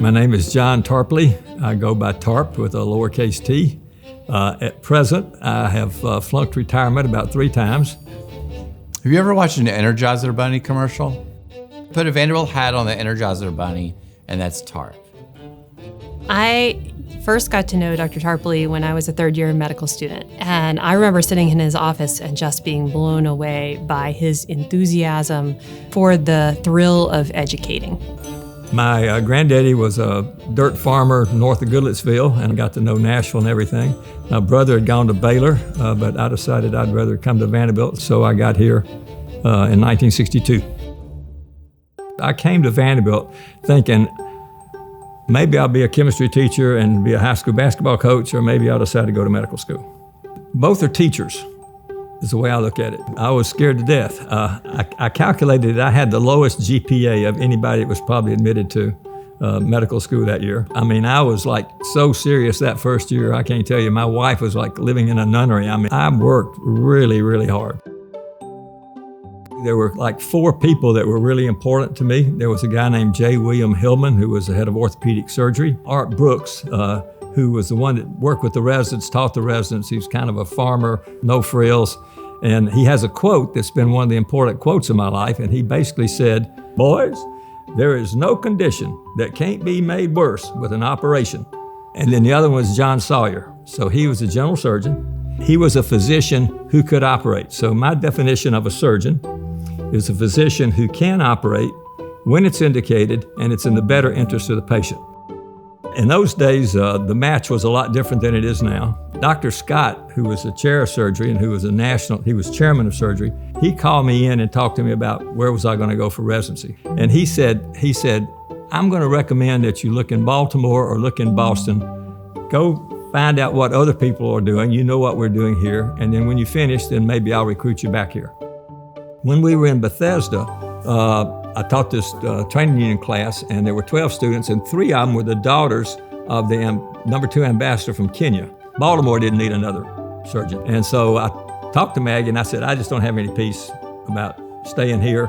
My name is John Tarpley. I go by Tarp with a lowercase t. At present, I have flunked retirement about 3 times. Have you ever watched an Energizer Bunny commercial? Put a Vanderbilt hat on the Energizer Bunny, and that's Tarp. I first got to know Dr. Tarpley when I was a third-year medical student, and I remember sitting in his office and just being blown away by his enthusiasm for the thrill of educating. My granddaddy was a dirt farmer north of Goodlettsville, and I got to know Nashville and everything. My brother had gone to Baylor, but I decided I'd rather come to Vanderbilt, so I got here in 1962. I came to Vanderbilt thinking, maybe I'll be a chemistry teacher and be a high school basketball coach, or maybe I'll decide to go to medical school. Both are teachers, is the way I look at it. I was scared to death. I calculated that I had the lowest GPA of anybody that was probably admitted to medical school that year. I mean, I was like so serious that first year, I can't tell you. My wife was like living in a nunnery. I mean, I worked really, really hard. There were like 4 people that were really important to me. There was a guy named J. William Hillman, who was the head of orthopedic surgery. Art Brooks, who was the one that worked with the residents, taught the residents. He was kind of a farmer, no frills. And he has a quote that's been one of the important quotes of my life. And he basically said, "Boys, there is no condition that can't be made worse with an operation." And then the other one was John Sawyer. So he was a general surgeon. He was a physician who could operate. So my definition of a surgeon is a physician who can operate when it's indicated and it's in the better interest of the patient. In those days, the match was a lot different than it is now. Dr. Scott, who was the chair of surgery and who was he was chairman of surgery, he called me in and talked to me about where was I going to go for residency. And he said, "I'm going to recommend that you look in Baltimore or look in Boston. Go find out what other people are doing. You know what we're doing here. And then when you finish, then maybe I'll recruit you back here." When we were in Bethesda, I taught this training union class, and there were 12 students, and 3 of them were the daughters of the number 2 ambassador from Kenya. Baltimore didn't need another surgeon. And so I talked to Maggie, and I said, "I just don't have any peace about staying here.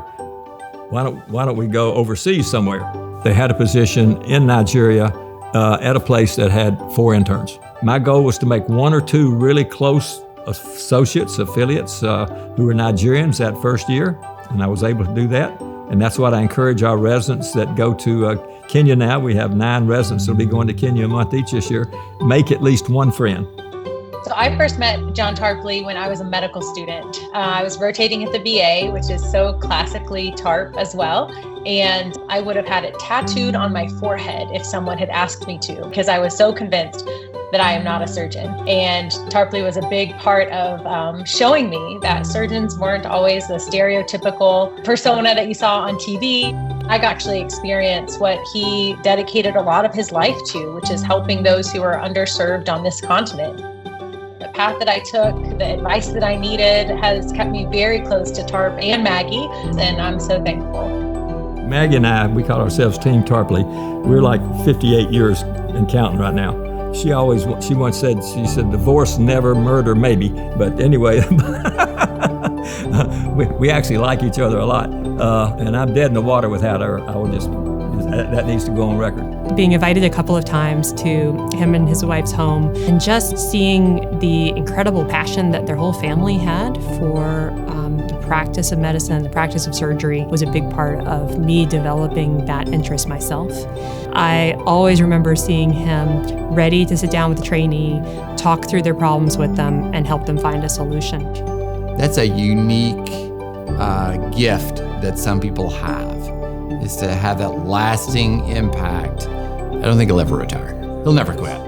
Why don't we go overseas somewhere?" They had a position in Nigeria at a place that had 4 interns. My goal was to make 1 or 2 really close associates, affiliates who were Nigerians that first year, and I was able to do that. And that's what I encourage our residents that go to Kenya now. We have 9 residents that'll be going to Kenya a month each this year. Make at least 1 friend. So I first met John Tarpley when I was a medical student. I was rotating at the VA, which is so classically TARP as well. And I would have had it tattooed on my forehead if someone had asked me to, because I was so convinced that I am not a surgeon. And Tarpley was a big part of showing me that surgeons weren't always the stereotypical persona that you saw on TV. I got actually experienced what he dedicated a lot of his life to, which is helping those who are underserved on this continent. The path that I took, the advice that I needed, has kept me very close to Tarp and Maggie, and I'm so thankful. Maggie and I, we call ourselves Team Tarpley. We're like 58 years and counting right now. She once said, "Divorce, never, murder, maybe." But anyway, we actually like each other a lot. And I'm dead in the water without her. That needs to go on record. Being invited a couple of times to him and his wife's home, and just seeing the incredible passion that their whole family had for the practice of medicine, the practice of surgery, was a big part of me developing that interest myself. I always remember seeing him ready to sit down with the trainee, talk through their problems with them, and help them find a solution. That's a unique gift that some people have, is to have that lasting impact. I don't think he'll ever retire. He'll never quit.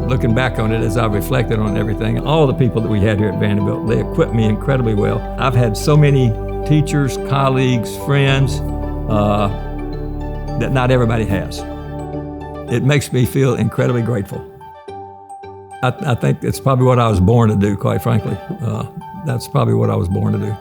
Looking back on it, as I've reflected on everything, all the people that we had here at Vanderbilt, they equipped me incredibly well. I've had so many teachers, colleagues, friends that not everybody has. It makes me feel incredibly grateful. I think it's probably what I was born to do, quite frankly. That's probably what I was born to do.